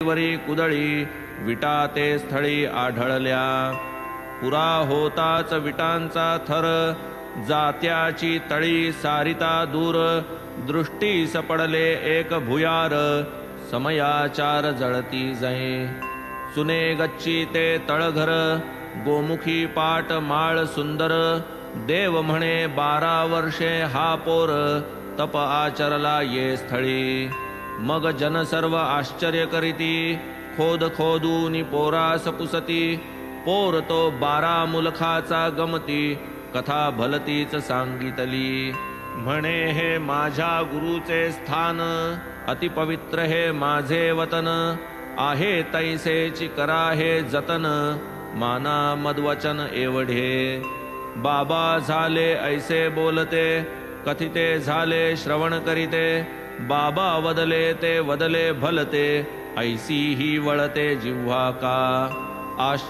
वरी कुदळी विटा ते स्थळी आढळल्या। पुरा होताच विटांचा थर जात्याची तळी सारिता दूर। दृष्टीस पडले एक भुयार समयाचार जळती जै। सुने गच्ची ते तळघर गोमुखी पाट माळ सुंदर। देव म्हणे 12 वर्षे हा पोर तप आचरला ये स्थळी। मग जन सर्व आश्चर्य करीती खोद खोदूनी पोरास पुसती। पोर तो 12 मुलखाचा गमती कथा भलतीच सांगितली। म्हणे हे माझ्या गुरुचे स्थान अतिपवित्र हे माझे वतन। आहे तैसेची करा हे जतन माना मदवचन एवढे। बाबा झाले ऐसे बोलते कथिते झाले श्रवण करीते। बाबा वदले ते वदले भलते ऐसी ही वळते जिव्हा का।